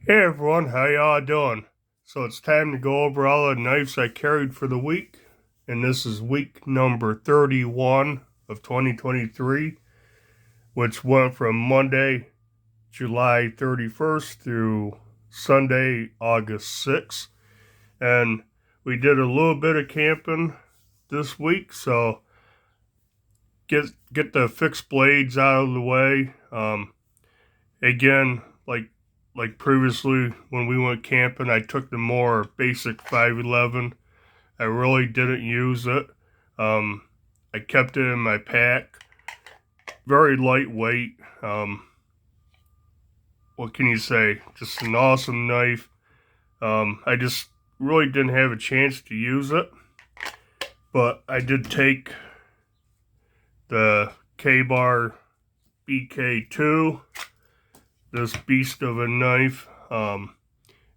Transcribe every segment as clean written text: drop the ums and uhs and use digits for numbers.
Hey everyone, how y'all doing? So it's time to go over all the knives I carried for the week, and this is week number 31 of 2023, which went from Monday, July 31st through Sunday, August 6th. And we did a little bit of camping this week, so get the fixed blades out of the way. Again, like previously when we went camping, I took the more basic 511. I really didn't use it. I kept it in my pack. Very lightweight. What can you say? Just an awesome knife. I just really didn't have a chance to use it, but I did take the K-Bar BK2, this beast of a knife,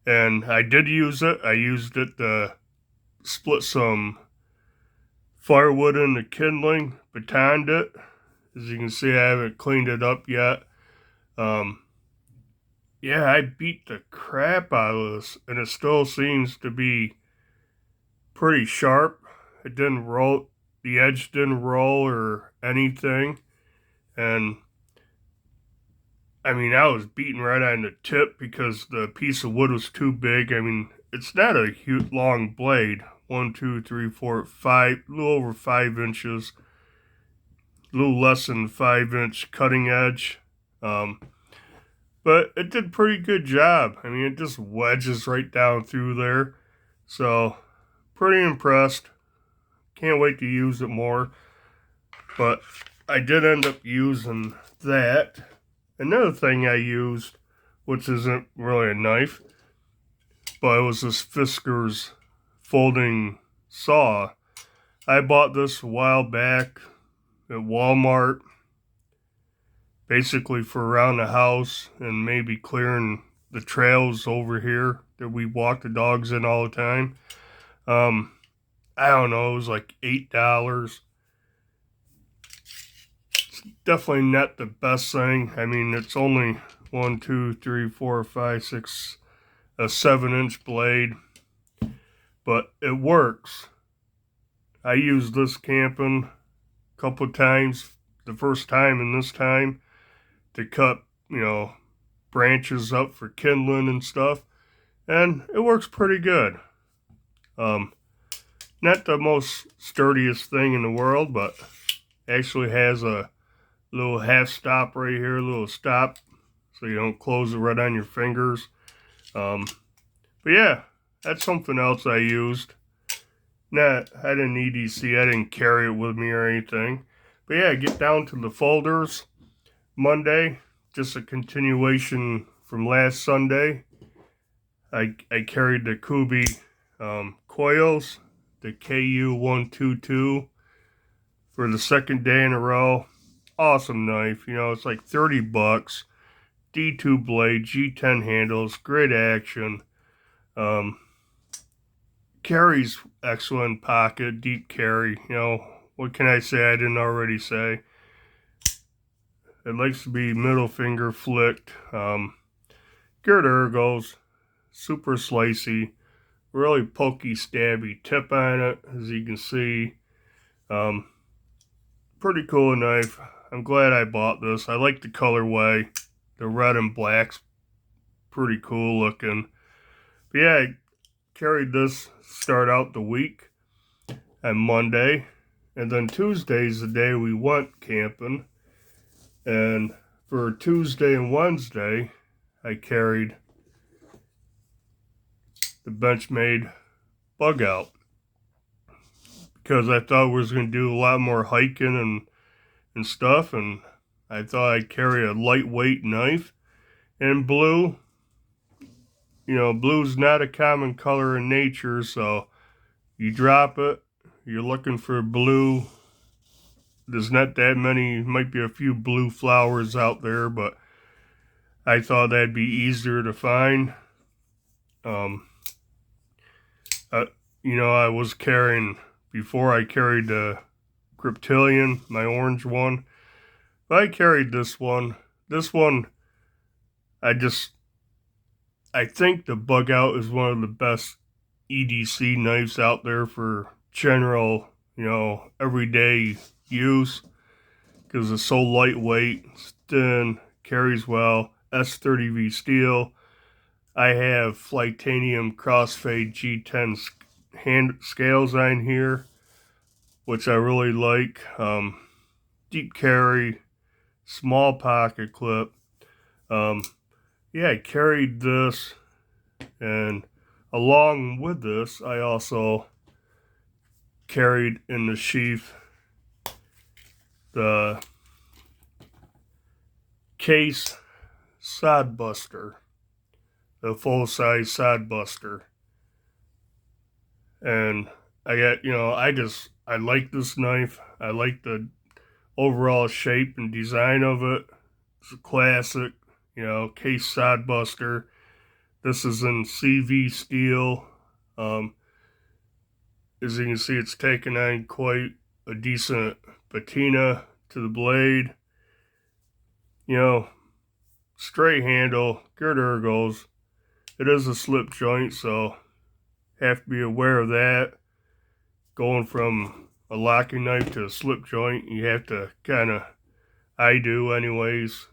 and I did use it. I used it to split some firewood into kindling, batoned it. As you can see, I haven't cleaned it up yet. Yeah, I beat the crap out of this, and it still seems to be pretty sharp. It didn't roll, the edge didn't roll or anything, and I mean, I was beating right on the tip because the piece of wood was too big. I mean, it's not a huge long blade. 1, 2, 3, 4, 5, a little over 5 inches, a little less than 5-inch cutting edge. But it did a pretty good job. I mean, it just wedges right down through there. So, pretty impressed. Can't wait to use it more. But I did end up using that. Another thing I used, which isn't really a knife, but it was this Fisker's folding saw. I bought this a while back at Walmart, basically for around the house and maybe clearing the trails over here that we walk the dogs in all the time. I don't know, it was like $8. It's definitely not the best thing. I mean, it's only 1, 2, 3, 4, 5, 6, a 7-inch blade, but it works. I used this camping a couple times, the first time and this time, to cut, branches up for kindling and stuff, and it works pretty good. Not the most sturdiest thing in the world, but actually has a little half stop right here, a little stop, so you don't close it right on your fingers. But yeah, that's something else I used. I didn't EDC, I didn't carry it with me or anything. But yeah, get down to the folders. Monday, just a continuation from last Sunday. I carried the Kubi coils, the KU122, for the second day in a row. Awesome knife, it's like $30. D2 blade, G10 handles, great action. Carries excellent pocket, deep carry. What can I say I didn't already say? It likes to be middle finger flicked. Good ergos, super slicey, really pokey, stabby tip on it, as you can see. Pretty cool knife. I'm glad I bought this. I like the colorway. The red and black's pretty cool looking. But yeah, I carried this start out the week on Monday. And then Tuesday's the day we went camping. And for Tuesday and Wednesday, I carried the Benchmade Bugout, because I thought we was going to do a lot more hiking and stuff, and I thought I'd carry a lightweight knife. And blue, blue's not a common color in nature, so you drop it, you're looking for blue. There's not that many, might be a few blue flowers out there, but I thought that'd be easier to find. I was carrying, before I carried the Cryptilian, my orange one, but I carried this one. This one, I I think the Bugout is one of the best EDC knives out there for general, everyday use, because it's so lightweight, it's thin, carries well, S30V steel. I have Flightanium Crossfade G10 hand scales on here, which I really like. Deep carry, small pocket clip. Yeah, I carried this, and along with this, I also carried in the sheath the Caseside Buster, the full-size Side Buster. And I got, I like this knife. I like the overall shape and design of it. It's a classic, Caseside Buster. This is in CV steel. As you can see, it's taken on quite a decent patina to the blade. Straight handle, good ergos. It is a slip joint, so have to be aware of that. Going from a locking knife to a slip joint, you have to I do anyways,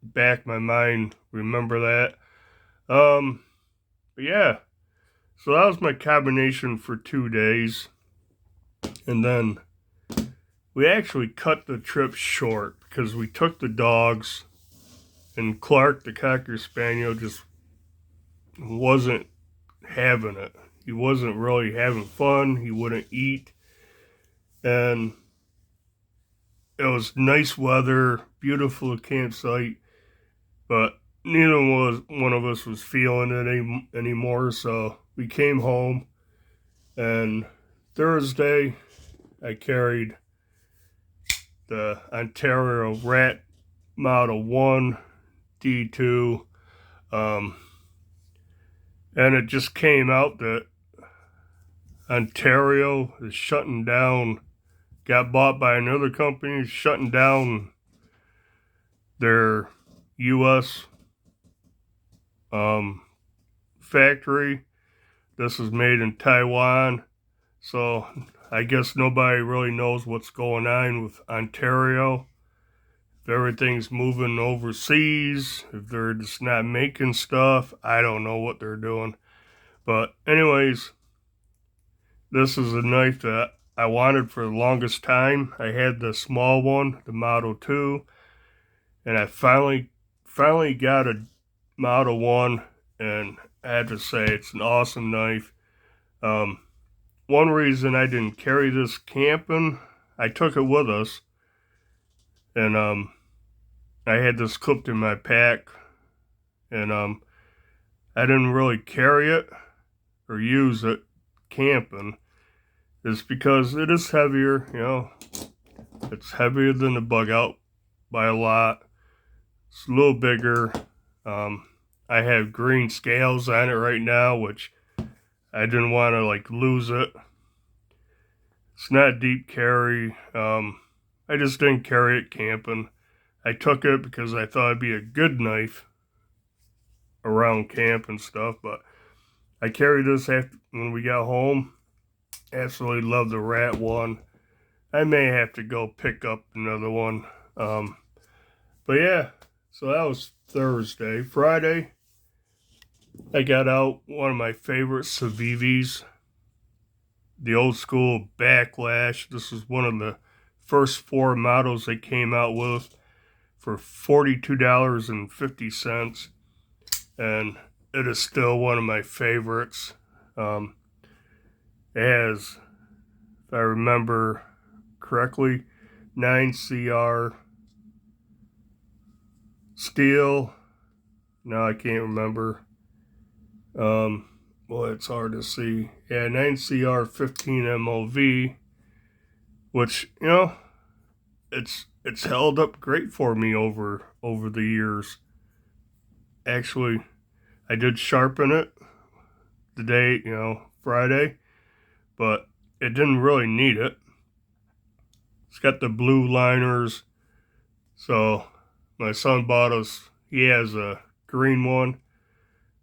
back my mind, remember that. But yeah, so that was my combination for 2 days. And then we actually cut the trip short because we took the dogs, and Clark, the Cocker Spaniel, just wasn't having it. He wasn't really having fun. He wouldn't eat. And it was nice weather, beautiful campsite, but neither one of us was feeling it anymore. So we came home, and Thursday I carried the Ontario Rat Model 1 D2, and it just came out that Ontario is shutting down, got bought by another company, shutting down their U.S. Factory. This is made in Taiwan, so I guess nobody really knows what's going on with Ontario. If everything's moving overseas, if they're just not making stuff, I don't know what they're doing. But anyways, this is a knife that I wanted for the longest time. I had the small one, the Model 2, and I finally got a Model 1, and I had to say it's an awesome knife. One reason I didn't carry this camping, I took it with us, and I had this clipped in my pack, and I didn't really carry it or use it camping, is because it is heavier, it's heavier than the Bugout by a lot. It's a little bigger. I have green scales on it right now, which I didn't want to lose it. It's not deep carry. I just didn't carry it camping. I took it because I thought it'd be a good knife around camp and stuff, but I carried this when we got home. Absolutely love the Rat one. I may have to go pick up another one. But yeah, so that was Thursday. Friday, I got out one of my favorite Civivis, the old school Backlash. This is one of the first 4 models they came out with for $42.50, and it is still one of my favorites. It has, if I remember correctly, 9CR steel. Now I can't remember. Well, it's hard to see. Yeah, 9CR 15 MOV, which, it's held up great for me over the years. Actually, I did sharpen it the day, Friday, but it didn't really need it. It's got the blue liners, so my son bought us, he has a green one,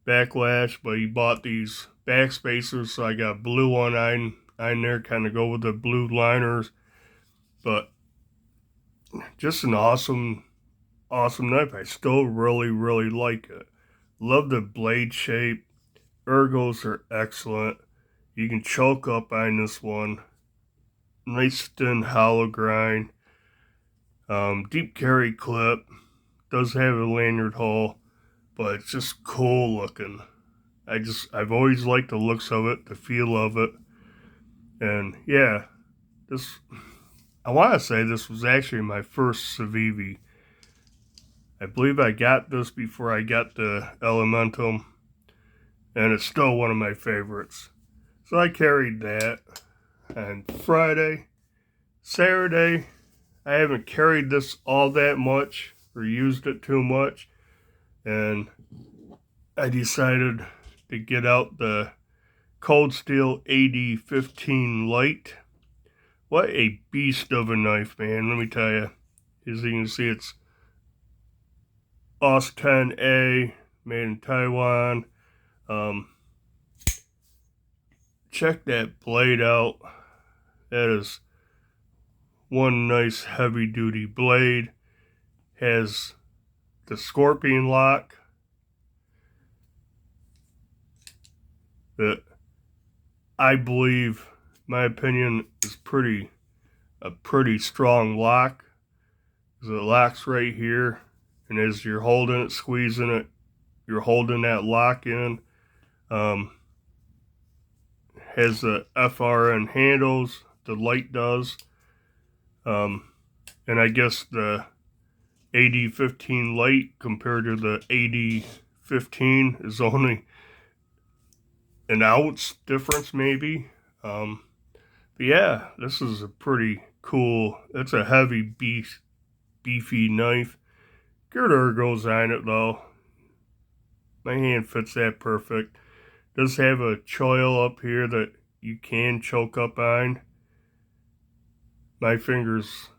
backlash, but he bought these back spacers, so I got blue one on there, kind of go with the blue liners. But just an awesome knife. I still really like it. Love the blade shape. Ergos are excellent. You can choke up on this one. Nice thin hollow grind. Deep carry clip. Does have a lanyard hole, but it's just cool looking. I've always liked the looks of it, the feel of it. And yeah, I want to say this was actually my first Civivi. I believe I got this before I got the Elementum, and it's still one of my favorites. So I carried that. And Friday, Saturday, I haven't carried this all that much or used it too much, and I decided to get out the Cold Steel AD-15 Light. What a beast of a knife, man, let me tell you. As you can see, it's AUS 10A, made in Taiwan. Check that blade out. That is one nice heavy duty blade. Has the scorpion lock that I believe, my opinion, is a pretty strong lock. Because it locks right here, and as you're holding it, squeezing it, you're holding that lock in. Has the FRN handles, the light does. And I guess the AD-15 Light compared to the AD-15 is only an ounce difference maybe. But yeah, this is a pretty cool, it's a heavy beefy knife. Good ergos on it though. My hand fits that perfect. Does have a choil up here that you can choke up on. My fingers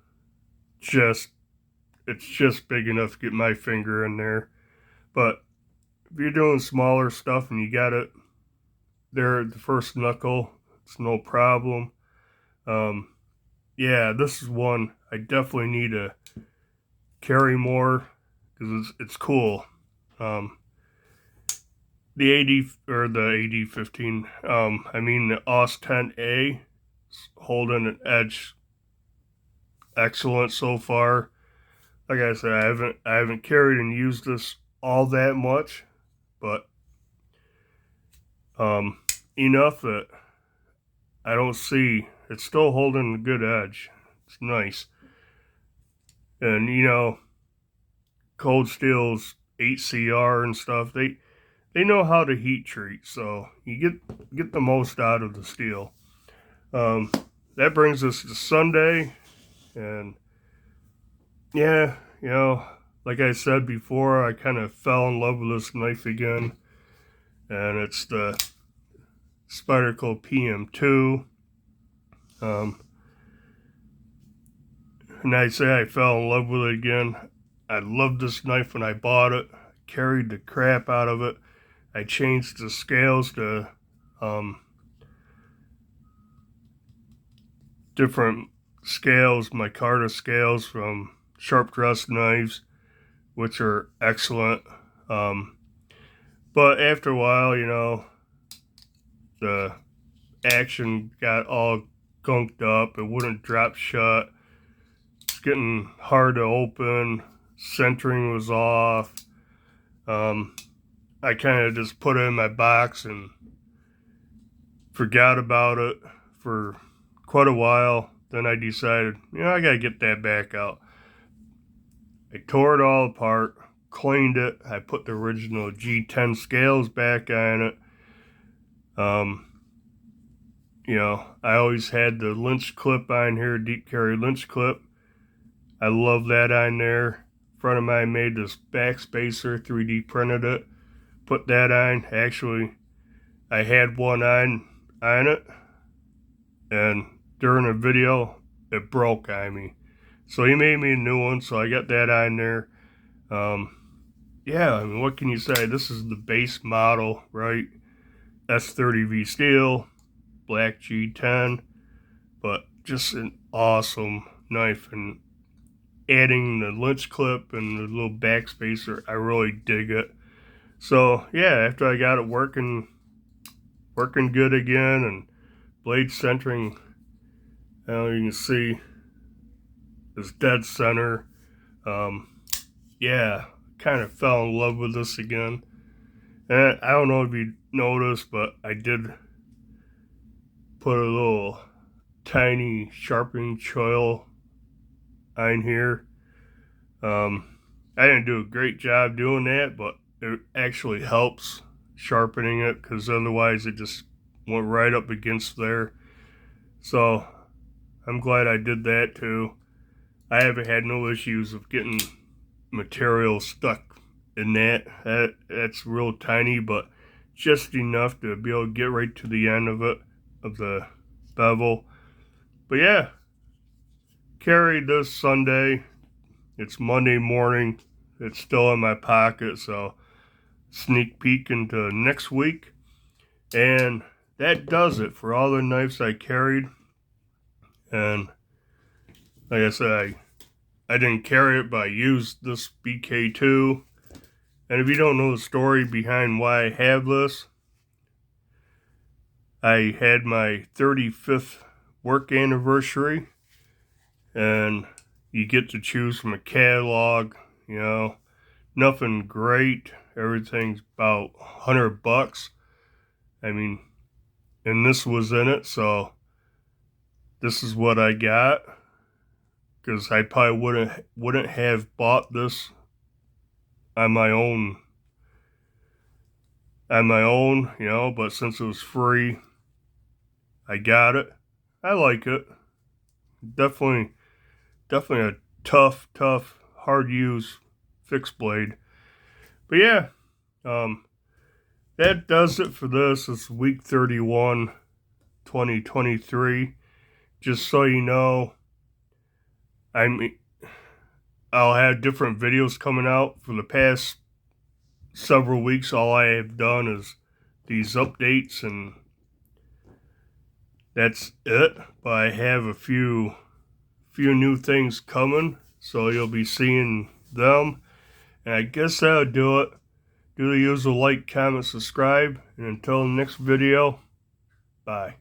it's just big enough to get my finger in there. But if you're doing smaller stuff and you got it there at the first knuckle, it's no problem. Yeah, this is one I definitely need to carry more because it's cool. The AD-15, I mean the AUS 10A is holding an edge excellent so far. Like I said, I haven't carried and used this all that much, but enough that I don't see it's still holding a good edge. It's nice. And you know, Cold Steel's 8CR and stuff, they know how to heat treat, so you get the most out of the steel. That brings us to Sunday, and yeah, you know, like I said before, I kind of fell in love with this knife again, and it's the Spyderco PM2. And I say I fell in love with it again. I loved this knife when I bought it. Carried the crap out of it. I changed the scales to different scales, micarta scales from Sharp Dress Knives, which are excellent. But after a while, you know, the action got all gunked up. It wouldn't drop shut. It's getting hard to open. Centering was off. I kind of just put it in my box and forgot about it for quite a while. Then I decided, you know, I gotta get that back out. I tore it all apart, cleaned it. I put the original G10 scales back on it. You know, I always had the Lynch clip on here, deep carry Lynch clip. I love that on there. A friend of mine made this back spacer, 3D printed it, put that on. Actually, I had one on it, and during a video, it broke on me. So he made me a new one, so I got that on there. yeah, I mean, what can you say? This is the base model, right? S30V steel, black G10, but just an awesome knife. And adding the lynch clip and the little backspacer, I really dig it. So yeah, after I got it working good again, and blade centering, you can see is dead center. Yeah, kind of fell in love with this again. And I don't know if you noticed, but I did put a little tiny sharpening choil on here. I didn't do a great job doing that, but it actually helps sharpening it, because otherwise it just went right up against there. So I'm glad I did that too. I haven't had no issues of getting material stuck in that's real tiny, but just enough to be able to get right to the end of it, of the bevel. But yeah, carried this Sunday. It's Monday morning. It's still in my pocket, so sneak peek into next week. And that does it for all the knives I carried. And like I said, I didn't carry it, but I used this BK2. And if you don't know the story behind why I have this, I had my 35th work anniversary, and you get to choose from a catalog, you know, nothing great. Everything's about $100. I mean, and this was in it, so this is what I got. Because I probably wouldn't have bought this on my own, you know, but since it was free, I got it. I like it. Definitely a tough, hard use fixed blade. But yeah, that does it for this. It's week 31, 2023. Just so you know, I'll have different videos coming out. For the past several weeks, all I have done is these updates, and that's it. But I have a few new things coming, so you'll be seeing them. And I guess that'll do it. Do the usual like, comment, subscribe, and until the next video, bye.